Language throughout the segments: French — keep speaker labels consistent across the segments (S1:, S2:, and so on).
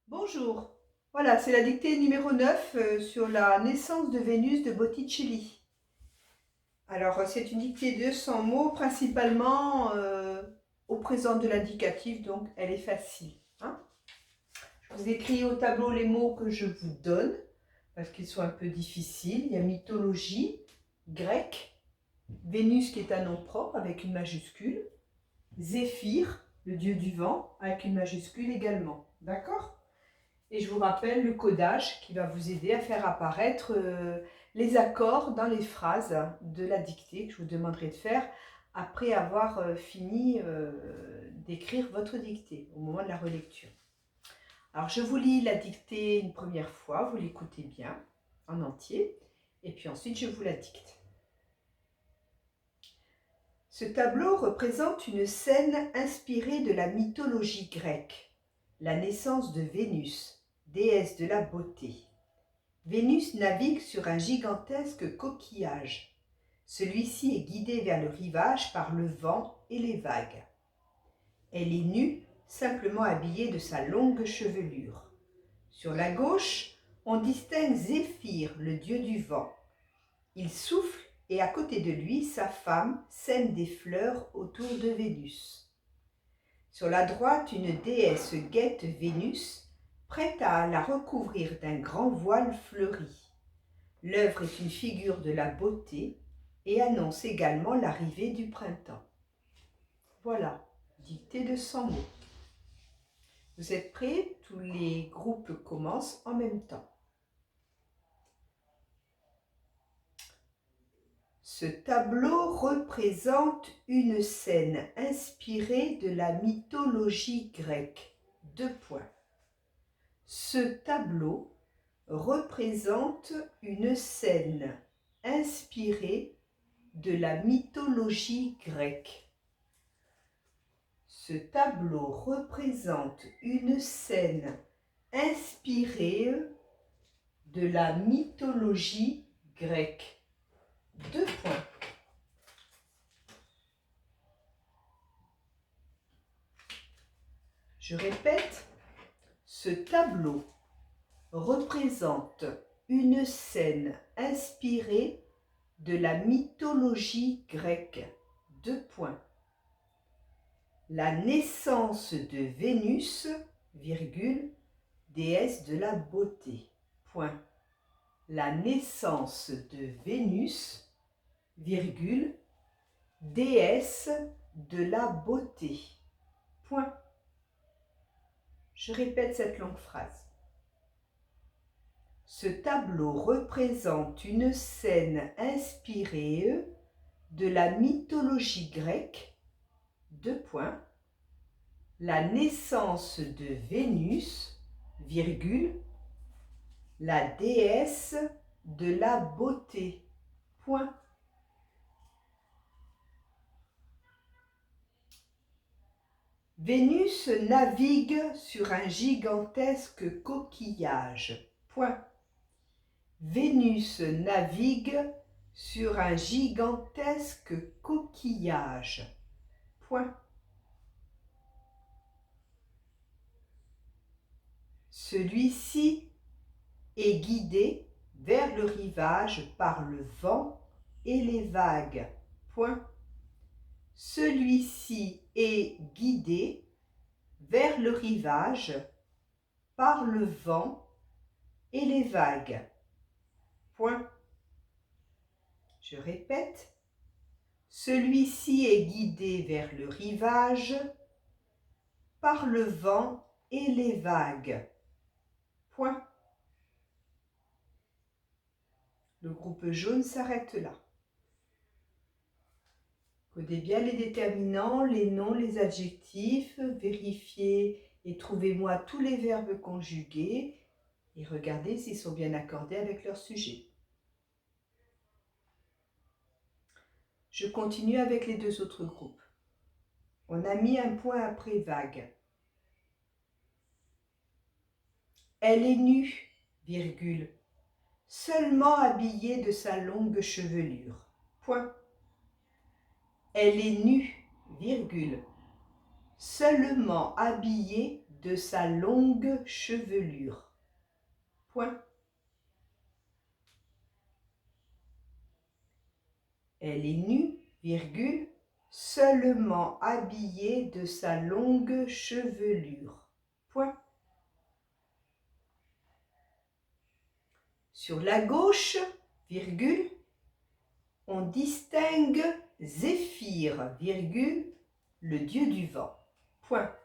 S1: Bonjour, voilà, c'est la dictée numéro 9 sur la naissance de Vénus de Botticelli. Alors, c'est une dictée de 100 mots, principalement au présent de l'indicatif, donc elle est facile. Hein. Je vous écris au tableau les mots que je vous donne, parce qu'ils sont un peu difficiles. Il y a mythologie, grecque, Vénus qui est un nom propre avec une majuscule, Zéphyr, le dieu du vent, avec une majuscule également. D'accord ? Et je vous rappelle le codage qui va vous aider à faire apparaître les accords dans les phrases de la dictée que je vous demanderai de faire après avoir fini d'écrire votre dictée au moment de la relecture. Alors je vous lis la dictée une première fois, vous l'écoutez bien en entier et puis ensuite je vous la dicte. Ce tableau représente une scène inspirée de la mythologie grecque, la naissance de Vénus, déesse de la beauté. Vénus navigue sur un gigantesque coquillage. Celui-ci est guidé vers le rivage par le vent et les vagues. Elle est nue, simplement habillée de sa longue chevelure. Sur la gauche, on distingue Zéphyr, le dieu du vent. Il souffle et à côté de lui, sa femme sème des fleurs autour de Vénus. Sur la droite, une déesse guette Vénus, prête à la recouvrir d'un grand voile fleuri. L'œuvre est une figure de la beauté et annonce également l'arrivée du printemps. Voilà, dictée de 100 mots. Vous êtes prêts? Tous les groupes commencent en même temps. Ce tableau représente une scène inspirée de la mythologie grecque. Deux points. Ce tableau représente une scène inspirée de la mythologie grecque. Ce tableau représente une scène inspirée de la mythologie grecque. Deux points. Je répète, ce tableau représente une scène inspirée de la mythologie grecque. Deux points. La naissance de Vénus, virgule, déesse de la beauté. Point. La naissance de Vénus, virgule, déesse de la beauté. Point. Je répète cette longue phrase. Ce tableau représente une scène inspirée de la mythologie grecque. Deux points. La naissance de Vénus, virgule, la déesse de la beauté. Point. Vénus navigue sur un gigantesque coquillage. Point. Vénus navigue sur un gigantesque coquillage. Point. Celui-ci est guidé vers le rivage par le vent et les vagues. Point. Celui-ci est guidé vers le rivage par le vent et les vagues. Point. Je répète, celui-ci est guidé vers le rivage par le vent et les vagues. Point. Le groupe jaune s'arrête là. Codez bien les déterminants, les noms, les adjectifs, vérifiez et trouvez-moi tous les verbes conjugués et regardez s'ils sont bien accordés avec leur sujet. Je continue avec les deux autres groupes. On a mis un point après vague. Elle est nue, virgule, seulement habillée de sa longue chevelure. Point. Elle est nue, virgule, seulement habillée de sa longue chevelure. Point. Elle est nue, virgule, seulement habillée de sa longue chevelure. Point. Sur la gauche, virgule, on distingue Zéphyr, virgule, le dieu du vent. Point.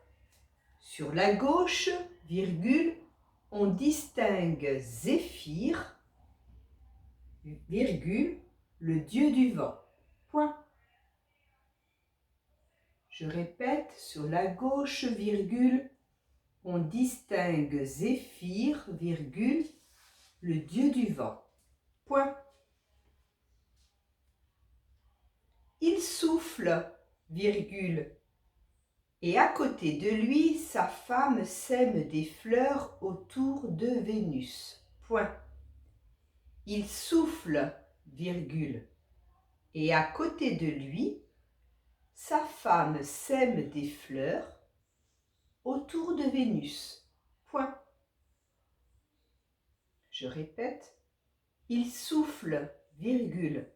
S1: Sur la gauche, virgule, on distingue Zéphyr, virgule, le dieu du vent. Point. Je répète, sur la gauche, virgule, on distingue Zéphyr, virgule, le dieu du vent. Point. Il souffle, virgule, et à côté de lui, sa femme sème des fleurs autour de Vénus. Point. Il souffle, virgule, et à côté de lui, sa femme sème des fleurs autour de Vénus. Point. Je répète, il souffle, virgule,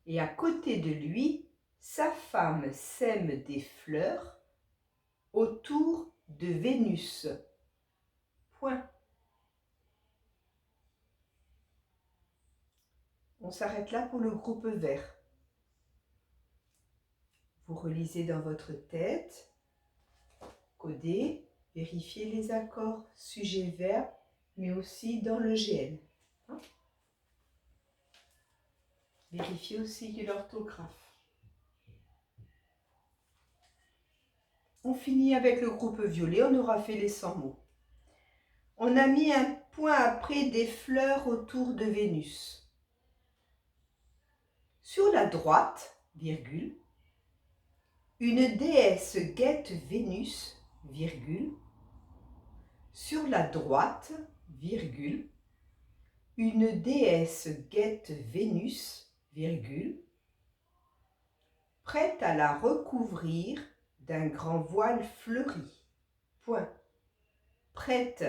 S1: et à côté de lui, sa femme sème des fleurs autour de Vénus. Point. On s'arrête là pour le groupe vert. Vous relisez dans votre tête, codez, vérifiez les accords sujet-verbe, mais aussi dans le GN. Vérifiez aussi l'orthographe. On finit avec le groupe violet, on aura fait les 100 mots. On a mis un point après des fleurs autour de Vénus. Sur la droite, virgule, une déesse guette Vénus, virgule. Sur la droite, virgule, une déesse guette Vénus, virgule, prête à la recouvrir d'un grand voile fleuri. Point. Prête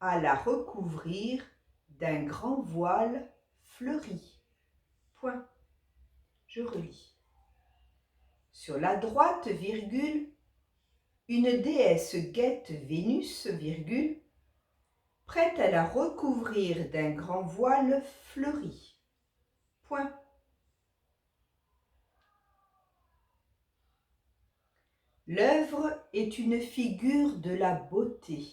S1: à la recouvrir d'un grand voile fleuri. Point. Je relis. Sur la droite, virgule, une déesse guette Vénus, virgule, prête à la recouvrir d'un grand voile fleuri. Point. L'œuvre est une figure de la beauté.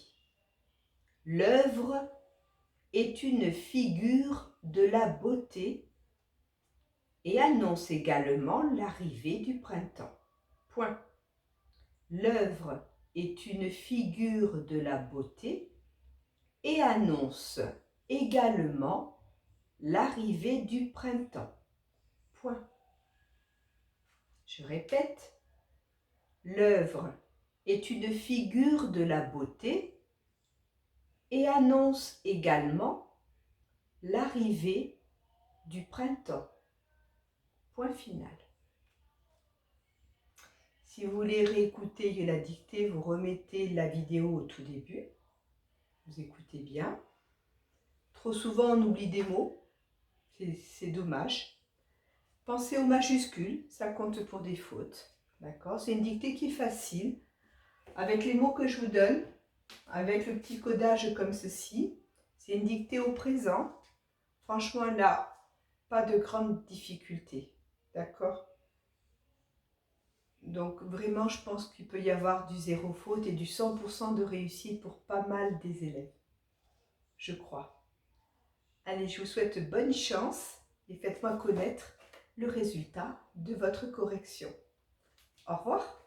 S1: L'œuvre est une figure de la beauté et annonce également l'arrivée du printemps. Point. L'œuvre est une figure de la beauté et annonce également l'arrivée du printemps. Point. Je répète, l'œuvre est une figure de la beauté et annonce également l'arrivée du printemps. Point final. Si vous voulez réécouter la dictée, vous remettez la vidéo au tout début. Vous écoutez bien. Trop souvent, on oublie des mots. C'est dommage. Pensez aux majuscules, ça compte pour des fautes. D'accord? C'est une dictée qui est facile. Avec les mots que je vous donne, avec le petit codage comme ceci, c'est une dictée au présent. Franchement, là, pas de grande difficulté. D'accord? Donc vraiment, je pense qu'il peut y avoir du 0 faute et du 100% de réussite pour pas mal des élèves. Je crois. Allez, je vous souhaite bonne chance et faites-moi connaître le résultat de votre correction. Au revoir.